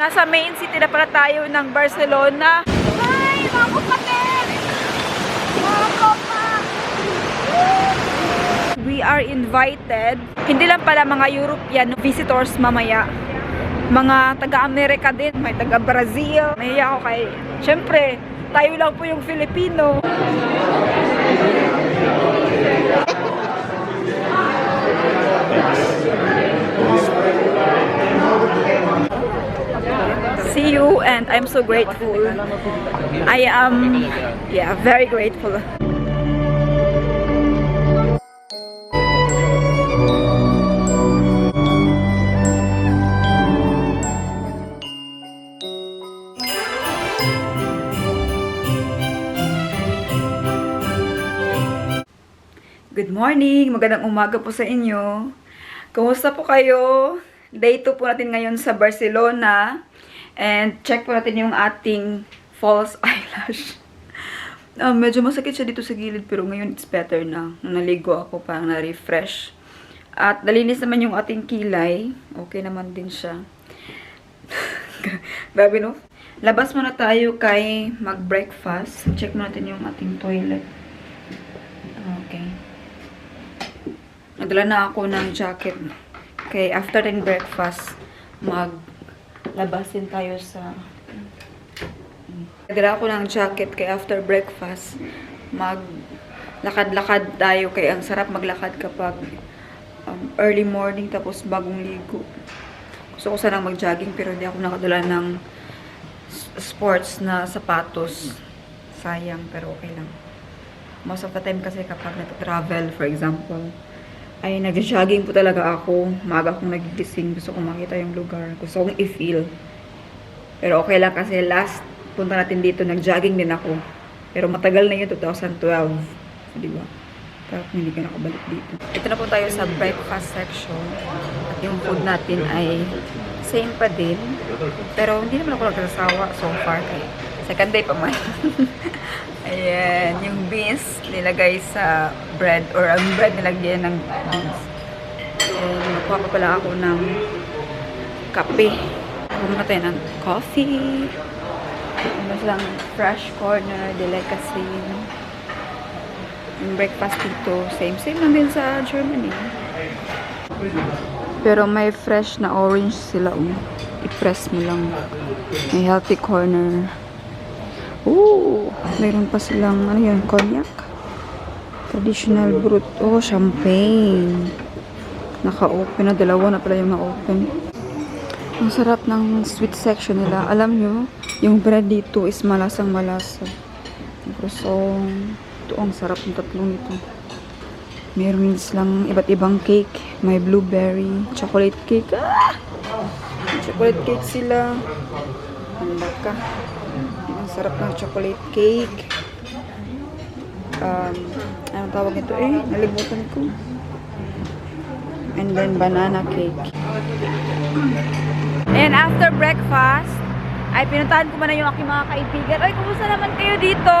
Nasa main city na pala tayo ng Barcelona. Ay, mga kapatid! Mga kopa! We are invited. Hindi lang pala mga European visitors mamaya. Mga taga-Amerika din. May taga-Brazil. Nahiya ako kay... Siyempre, tayo lang po yung Filipino. See you, and I'm so grateful. I am, yeah, very grateful. Good morning! Magandang umaga po sa inyo. Kumusta po kayo? Day 2 po natin ngayon sa Barcelona. And check po natin yung ating false eyelash. Medyo masakit siya dito sa gilid pero ngayon it's better na. Nung naligo ako parang na-refresh. At nalinis naman yung ating kilay. Okay naman din siya. Grabe no? Labas muna tayo kay mag-breakfast. Check mo natin yung ating toilet. Okay. Nadala na ako ng jacket. Okay, after ng breakfast, maglabasin tayo sa... Nadala ako ng jacket kay after breakfast, maglakad-lakad tayo. Kaya ang sarap maglakad kapag early morning tapos bagong ligo. Gusto ko sanang mag-jogging pero hindi ako nakadala ng sports na sapatos. Sayang, pero okay lang. Most of the time kasi kapag nag-travel, for example, ay nag-jogging po talaga ako. Maaga akong nagigising. Gusto kong makita yung lugar. Gusto kong i-feel. Pero okay lang kasi last punta natin dito, nag-jogging din ako. Pero matagal na yun, 2012. So, diba? Pero hindi ka nakabalik dito. Ito na po tayo sa breakfast section. At yung food natin ay same pa din. Pero hindi naman ako nagsasawa so far. Kaya second day pa man. Ayan, yung beans nilagay sa bread or ang bread nilagyan ng beans. And nakuha pa pala ako ng kape. Kuha tayo ng coffee. Ano silang fresh corner, delicacy. Yung breakfast dito, same lang din sa Germany. Pero may fresh na orange sila. I-press mo lang. May healthy corner. Ooh, mayroon pa silang, ano yun, cognac. Traditional brut. Oh, champagne. Naka-open na. Dalawa na pala yung na-open. Ang sarap ng sweet section nila. Alam nyo, yung bread dito is malasang malasa. Yung croissant. Ito, ang sarap ng tatlong ito. Meron silang iba't ibang cake. May blueberry, chocolate cake. Ah! Chocolate cake sila. Ang laka. Sarap ng chocolate cake. Anong tawag nito eh? Nalimutan ko. And then banana cake. And after breakfast, ay pinuntahan ko muna yung aking mga kaibigan. Ay, kumusta naman kayo dito?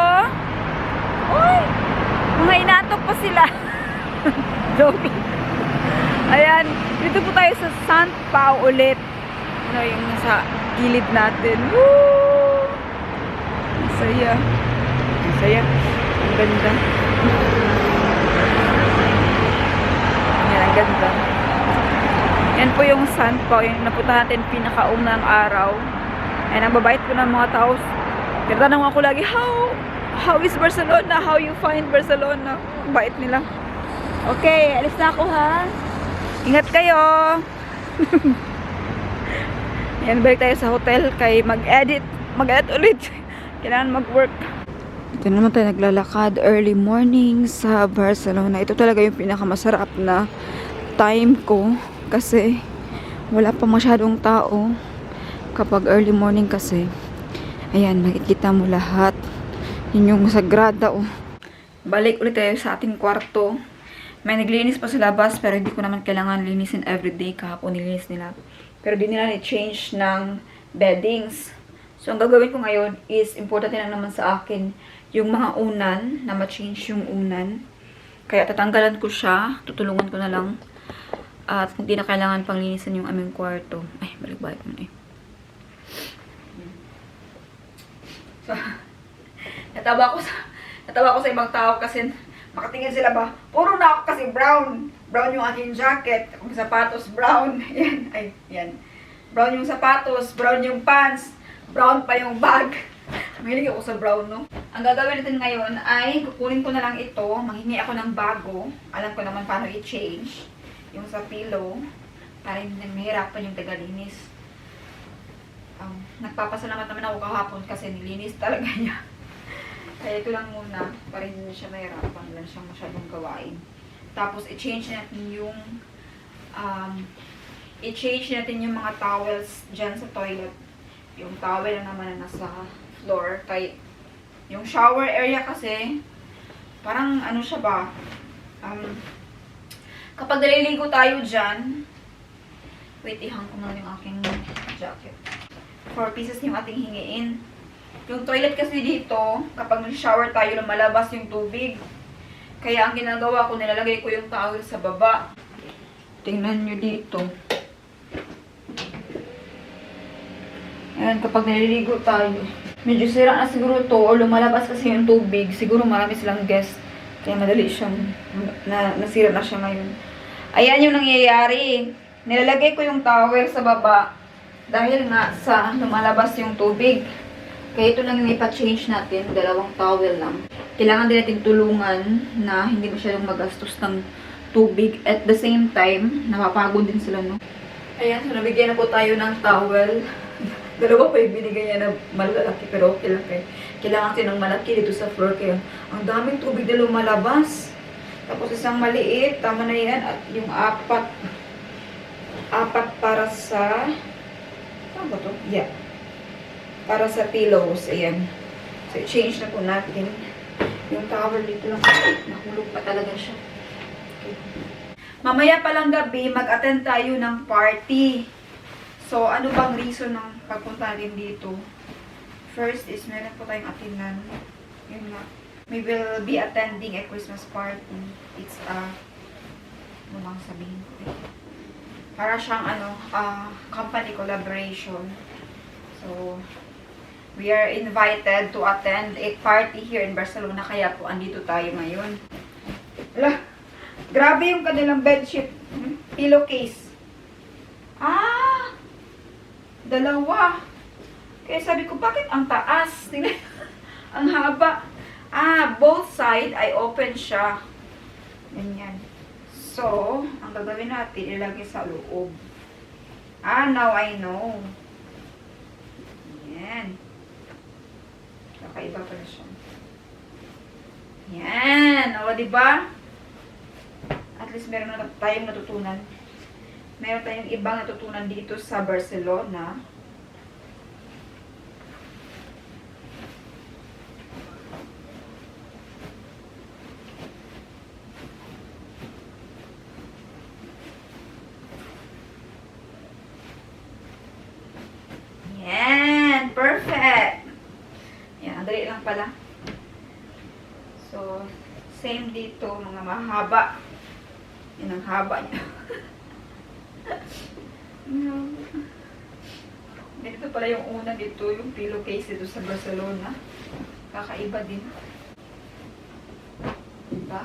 Uy! Mga inaantok pa sila. Joke. Ayan, dito po tayo sa Sant Pau ulit. Ano yung nasa gilid natin. Woo! Saya. Saya. Ang ganda. Yan, ang ganda. Yan po yung Sant Pau. Yung napunta natin pinakaunang araw. And ang babait po ng mga tao. Tinatanong ako lagi, how is Barcelona? How you find Barcelona? Ang bait nila. Okay, alis na ako ha. Ingat kayo. Yan, balik tayo sa hotel kay mag-edit ulit. Kailangan mag-work. Ito naman tayo naglalakad early morning sa Barcelona. Ito talaga yung pinakamasarap na time ko kasi wala pa masyadong tao kapag early morning kasi. Ayan, nakikita mo lahat. Yun yung sagrada oh. Balik ulit tayo sa ating kwarto. May naglinis pa sa labas pero hindi ko naman kailangan linisin everyday. Kahapon nilinis nila. Pero di nila ni-change ng beddings. So, ang gagawin ko ngayon is, important lang naman sa akin yung mga unan, na ma-change yung unan. Kaya tatanggalan ko siya, tutulungan ko na lang. At hindi na kailangan pang linisan yung aming kwarto. Ay, balik-balik mo na eh. Natawa ko sa ibang tao kasi makatingin sila ba, puro na ako kasi brown. Brown yung aking jacket, yung sapatos brown. Yan, ay, yan. Brown yung sapatos, brown yung pants, brown pa yung bag. Mahilig ako sa brown, no? Ang gagawin natin ngayon ay kukunin ko na lang ito, manghingi ako ng bago. Alam ko naman paano i-change yung sa pillow para hindi mahirapan yung tagalinis. Nagpapasalamat naman ako kahapon kasi nilinis talaga niya. Kaya ito lang muna, para hindi siya mahirapan, lang siyang masyadong gawain. Tapos, i-change natin yung mga towels dyan sa toilet. Yung towel na naman na nasa floor. Kaya, yung shower area kasi, parang ano siya ba, kapag naliligo tayo dyan, wait, ihang ko na yung aking jacket. 4 pieces yung ating hingiin. Yung toilet kasi dito, kapag nag-shower tayo, lumalabas yung tubig. Kaya ang ginagawa ko, nilalagay ko yung towel sa baba. Tingnan nyo dito. Ayan, kapag naliligo tayo. Medyo sira na siguro to o lumalabas kasi yung tubig. Siguro marami silang guest. Kaya madali siyang, nasira na siya ngayon. Ayan yung nangyayari. Nilalagay ko yung towel sa baba. Dahil nga sa lumalabas yung tubig. Kaya ito lang yung ipa-change natin, 2 towel lang. Kailangan din natin tulungan na hindi masyadong magastos ng tubig. At the same time, napapagod din sila, no? Ayan, so nabigyan na po tayo ng towel. 2 pa yung binigay niya na malaki, pero okay lang kayo. Kailangan natin ng malaki dito sa floor, kaya ang daming tubig na lumalabas. Tapos isang maliit, tama na yan. At yung 4 para sa... Saan ba to? Yeah. Para sa pillows, ayan. So, i-change na po natin. Yung towel dito lang. Nahulog pa talaga siya. Okay. Mamaya palang gabi, mag-attend tayo ng party. So, ano bang reason ng pagpunta natin dito? First is, meron po tayong atinan. Yun nga. We will be attending a Christmas party. It's a... Ano bang sabihin ko? Para siyang, company collaboration. So, we are invited to attend a party here in Barcelona, kaya po andito tayo ngayon. Ala, grabe yung kanilang bedsheet. Pillowcase. 2. Kaya sabi ko, bakit ang taas? Ang haba. Both side ay open siya. Ganyan. So, ang gagawin natin, ilagay sa loob. Now I know. Yan. Kakaiba pala siya. Yan. O, diba? At least meron na tayong natutunan. Meron tayong ibang natutunan dito sa Barcelona. Yan. Perfect. Yan. Ang dali lang pala. So, same dito. Mga mahaba. Yan ang haba niya. Dito pala yung una dito. Yung pillowcase dito sa Barcelona. Kakaiba din. Diba?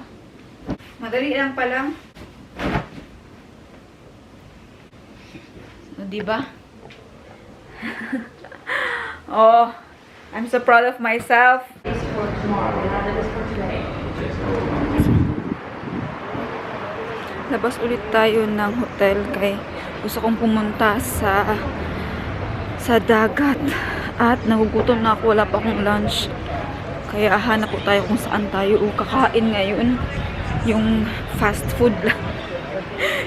Madali lang pala. Diba? Oh, I'm so proud of myself. Labas ulit tayo ng hotel kay gusto kong pumunta sa dagat at nagugutom na ako, wala pa akong lunch. Kaya hanap po tayo kung saan tayo kakain ngayon. Yung fast food lang.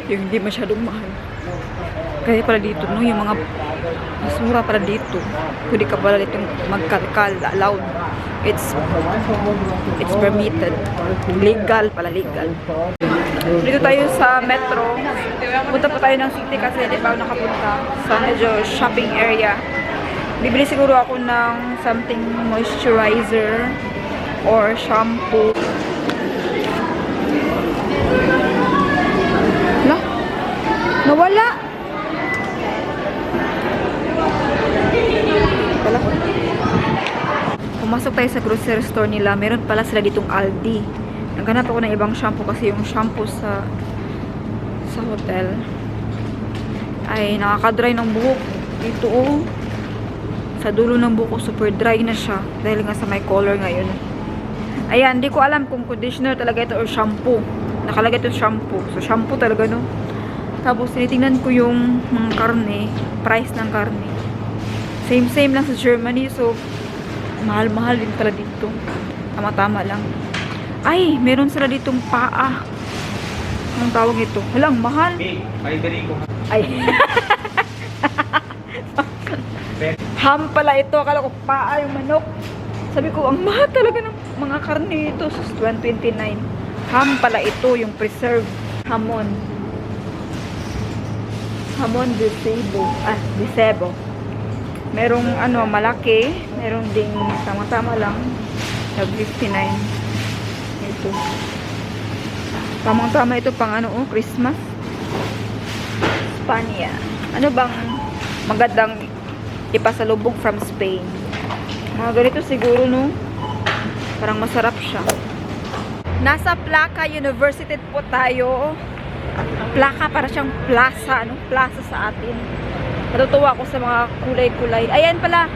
Yung hindi masyadong mahal. Kaya pala dito, no, yung mga basura pala dito. Pwede ka pala dito magkalkal, allowed. It's permitted. Legal pala, legal. Dito tayo sa metro. Punta pa tayo ng city kasi hindi pa ako nakapunta sa medyo shopping area. Bibili siguro ako ng something moisturizer or shampoo. Nawala. Wala. pumasok tayo sa grocery store nila. Meron pala sila ditong Aldi. Naghanap ako ng ibang shampoo kasi yung shampoo sa hotel ay nakaka-dry ng buhok. Dito oh. Sa dulo ng buhok super dry na siya dahil nga sa may color ngayon. Ayan, di ko alam kung conditioner talaga ito or shampoo. Nakalagay ito shampoo. So shampoo talaga no. Tapos tinitingnan ko yung mga karne, price ng karne. Same lang sa Germany. So mahal-mahal din pala dito. Tama-tama lang. Ay, meron sila ditong paa. Anong tawag ito? Halang, mahal. Ay. Ham pala ito. Akala ko paa yung manok. Sabi ko, ang mahal talaga ng mga karne ito. So, 129. Ham pala ito, yung preserved hamon. Hamon de cebo. De cebo. Merong malaki. Merong ding tama-tama lang. 59. Ito. Tamang-tama ito pang Christmas. Spania. Ano bang magandang ipasalubog from Spain? Mga ganito siguro, no? Parang masarap siya. Nasa Plaka University po tayo. Plaka, para siyang plaza, plaza sa atin. Natutuwa ako sa mga kulay-kulay. Ayan pala,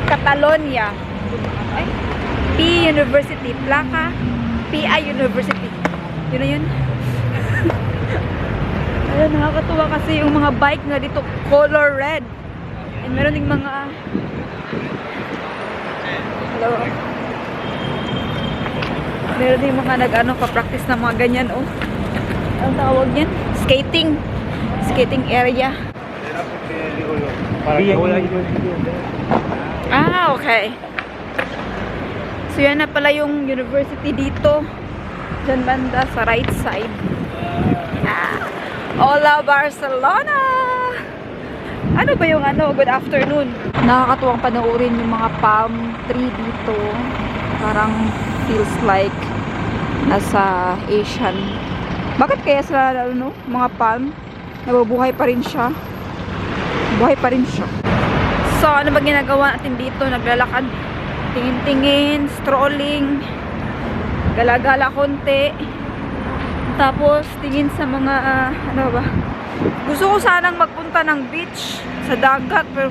Catalonia. Ay, P University. Plaka, PI University. Yun na yun. Ayan, nakakatuwa kasi yung mga bike na dito, color red. And meron ding mga hello. Meron ding mga pa-practice na mga ganyan, oh. Ang tawag niyan? Skating. Skating area. Okay. So, yan na pala yung university dito. Diyan banda sa right side. Hola, Barcelona! Ano ba yung good afternoon? Nakakatuwang panoorin yung mga palm tree dito. Parang feels like nasa Asian. Bakit kaya sa mga palm nabubuhay pa rin siya? Buhay pa rin siya. So, ano ba ginagawa natin dito? Naglalakad, tingin-tingin, strolling, gala-gala konti. Tapos, tingin sa mga, gusto ko sanang magpunta ng beach, sa dagat, pero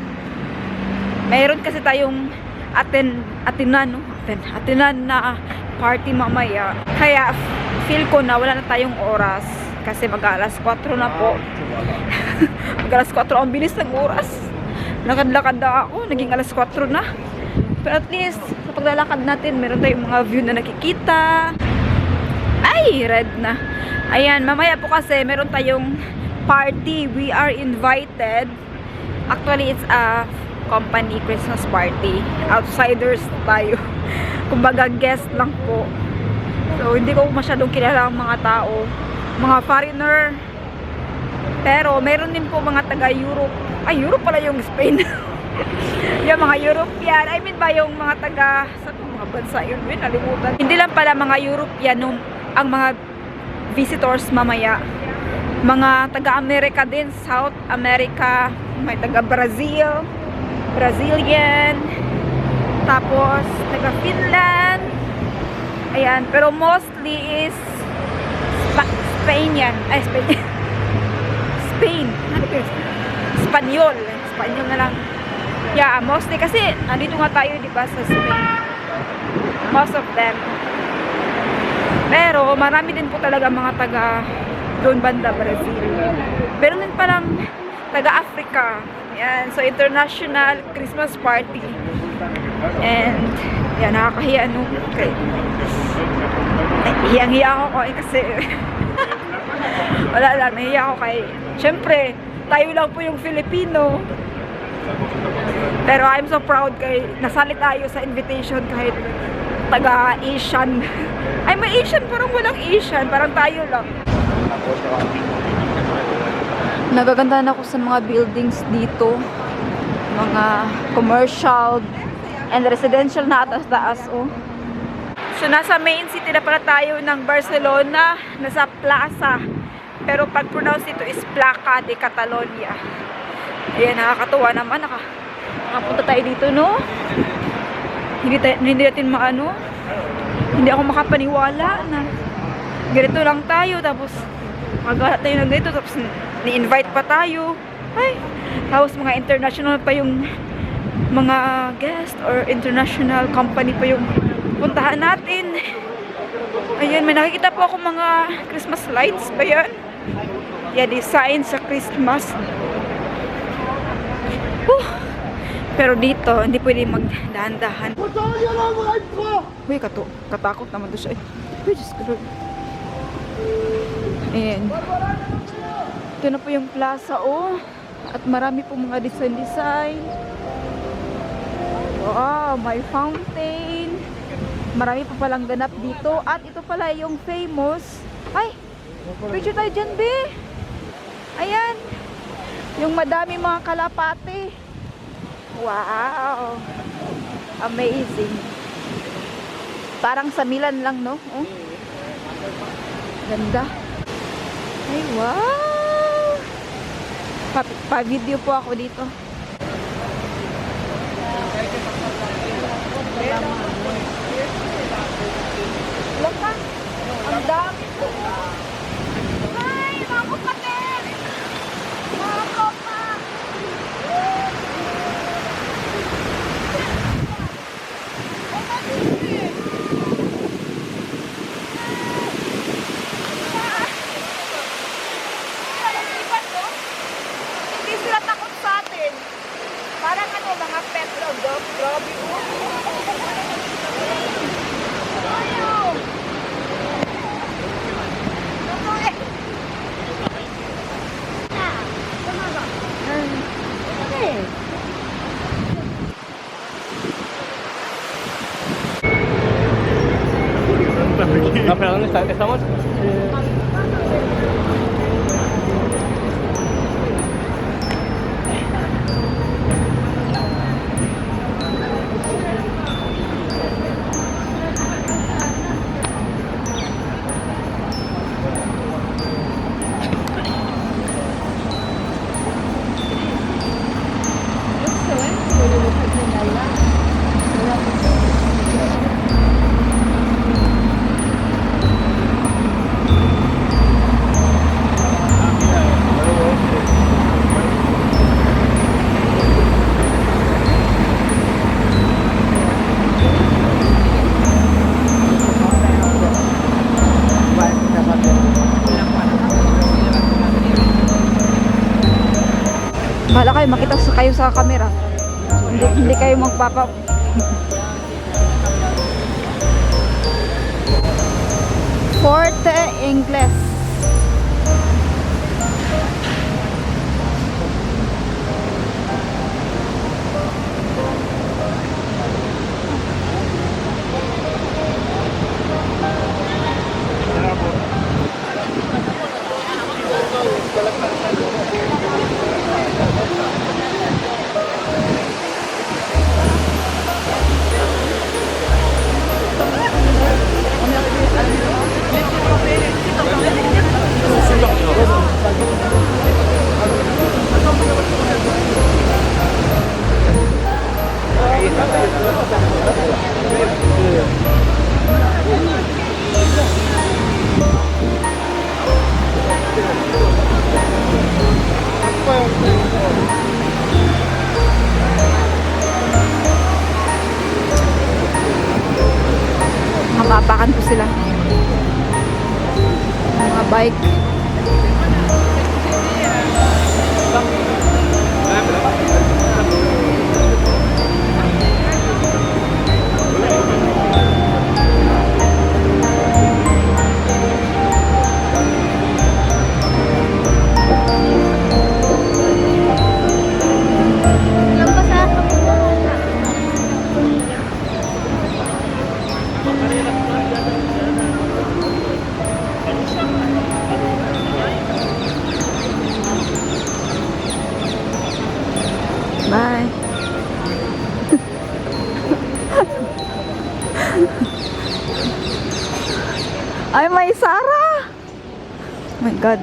mayroon kasi tayong atinan na party mamaya. Kaya, feel ko na wala na tayong oras. Kasi mag-alas 4 na po. Mag-alas 4, ang bilis ng oras. Lakad-lakad na ako, naging alas 4 na. Pero at least, sa paglalakad natin, meron tayong mga view na nakikita. Ay, red na. Ayan, mamaya po kasi meron tayong party. We are invited. Actually, it's a company Christmas party. Outsiders tayo. Kumbaga, guest lang po. So, hindi ko masyadong kilala ang mga tao. Mga foreigner. Pero, meron din po mga taga-Europe. Ay, Europe pala yung Spain. Yung mga European. I mean ba yung mga taga... Saan mga bansa yun? Nalimutan. Hindi lang pala mga European ang mga visitors mamaya. Mga taga-America din. South America. May taga-Brazil. Brazilian. Tapos, taga-Finland. Ayan. Pero mostly is Spanian. Ay, Spanian. Spain. Ano ba yun? Espanyol. Espanyol na lang. Yeah, mostly. Kasi, nandito nga tayo, di ba, sa Spain. Most of them. Pero, marami din po talaga mga taga doon banda, Brazil. Pero din palang taga-Africa. Yan. So, international Christmas party. And, yan, nakakahiya, no? Okay. Hiyang-hiya ako kasi wala lang, nahiya ako kay syempre, tayo lang po yung Filipino. Pero I'm so proud kay nasali tayo sa invitation kahit taga-Asian. Ay, may Asian, parang walang Asian, parang tayo lang. Nagagandahan ako sa mga buildings dito. Mga commercial and residential na atas-taas, oh. So, nasa main city na pala tayo ng Barcelona, nasa plaza. Pero pag-pronounce dito is Plaka de Catalonia. Ayan, nakakatuwa naman. Nakapunta tayo dito, no? hindi natin maano, hindi ako makapaniwala na ganito lang tayo, tapos magawa tayo ng ganito, tapos ni-invite pa tayo. Ay, tapos mga international pa yung mga guest or international company pa yung puntahan natin. Ayan, may nakikita po ako mga Christmas lights ba yan? Yeah, design sa Christmas. Pero dito, hindi pwede magdahan-dahan. Uy, katakot naman doon siya. Uy, Diyos ko. Ayan. Ito na po yung plaza, oh. At marami po mga design-design. Wow, may fountain. Marami pa palang ganap dito. At ito pala yung famous. Ay, picture tayo dyan, be. Ayan. Yung madami mga kalapate. Wow. Amazing. Parang sa Milan lang, no? Oh. Ganda. Ay, wow. Pa-video po ako dito. Laka. Ang dami po. Ay, mga kapatid. Mga kopa. Hindi sila takot sa atin. Parang ano, mga pet dog. Grabe po. Ayaw. Perdón, estamos. Bahala kayo, makita kayo sa camera. Hindi kayo magpapa... Forte Ingles. Mapapakan po sila. Mga bike. Bye. Ay, may Sarah! Oh my God.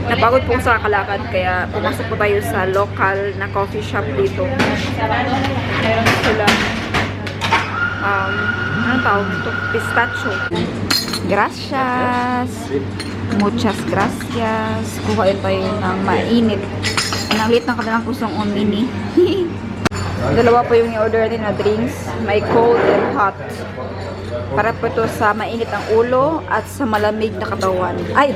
napagod po sa kalakad, kaya pumasok po tayo sa local na coffee shop dito. Meron sila anong tawag ito? Pistachio. Gracias. Muchas gracias. Kuha tayo ng mainit. Ang lit ng kanilang kusong mini. Dalawa po yung i-order natin na drinks. May cold and hot. Para po ito sa mainit ang ulo at sa malamig na katawan. Ay!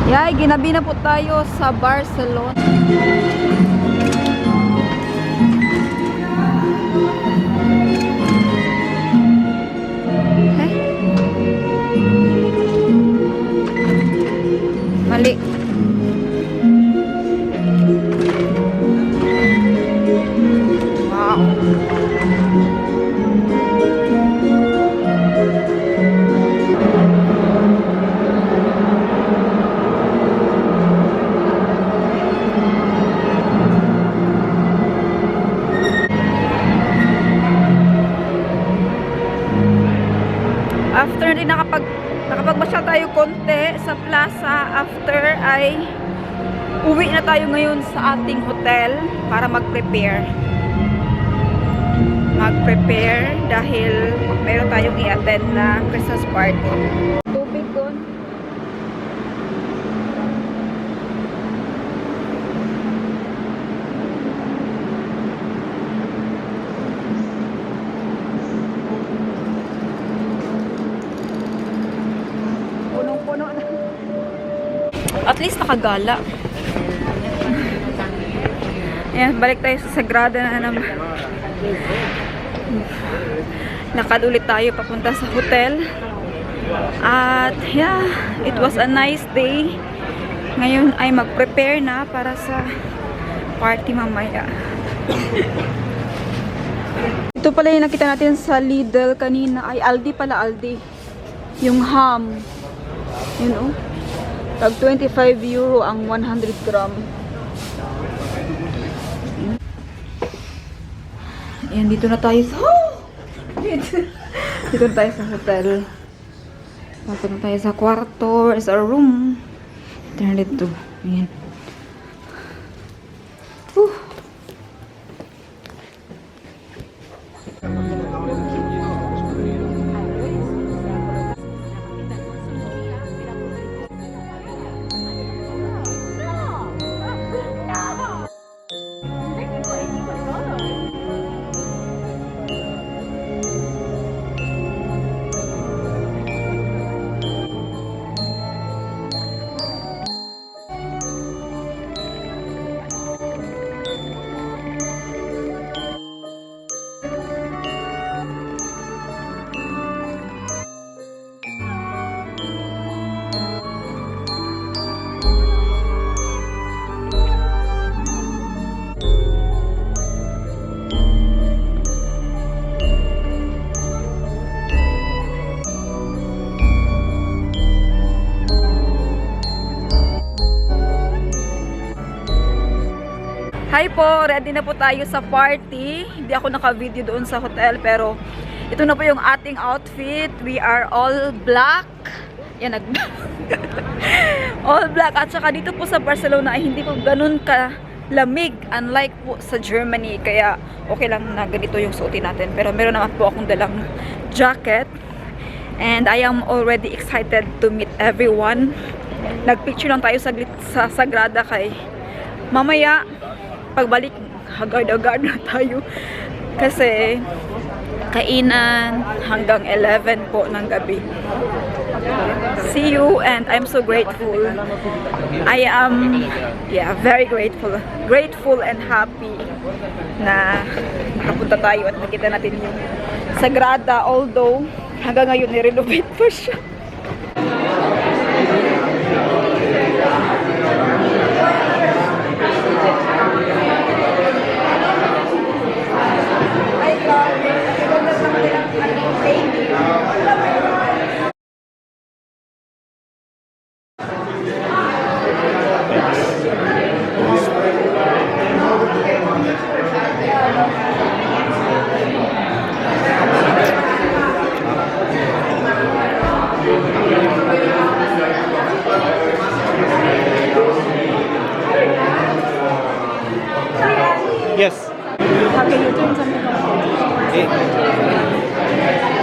Yay, ginabi na po tayo sa Barcelona. Mali. Wow. After din nakapagmasyal tayo konti sa plaza, after ay uwi na tayo ngayon sa ating hotel para mag-prepare dahil meron tayong i-attend na Christmas party. Tubig doon. Punong-puno na. At least nakagala. Ayan, balik tayo sa Sagrada na naman. Lakad ulit tayo papunta sa hotel. At yeah, it was a nice day. Ngayon ay mag-prepare na para sa party mamaya. Ito pala yung nakita natin sa Lidl kanina. Ay, Aldi pala, Aldi. Yung ham. Yun, oh. Tag 25 euro ang 100 gram. Ayan, dito na tayo sa... dito na tayo sa hotel. Pasok na tayo sa kwarto. Is our room. Ito na dito. Ayan. Hi po! Ready na po tayo sa party. Hindi ako naka-video doon sa hotel, pero ito na po yung ating outfit. We are all black. Yan, all black. At saka dito po sa Barcelona ay hindi po ganun kalamig. Unlike po sa Germany. Kaya okay lang na ganito yung suotin natin. Pero meron naman po akong dalang jacket. And I am already excited to meet everyone. Nagpicture lang tayo saglit sa Sagrada kay mamaya pagbalik, agad-agad na tayo. Kasi, kainan hanggang 11 po ng gabi. See you, and I'm so grateful. I am, yeah, very grateful. Grateful and happy na nakapunta tayo at nakita natin yung Sagrada. Although, hanggang ngayon, i-renovate pa siya. Yes. How can you turn something on? Okay.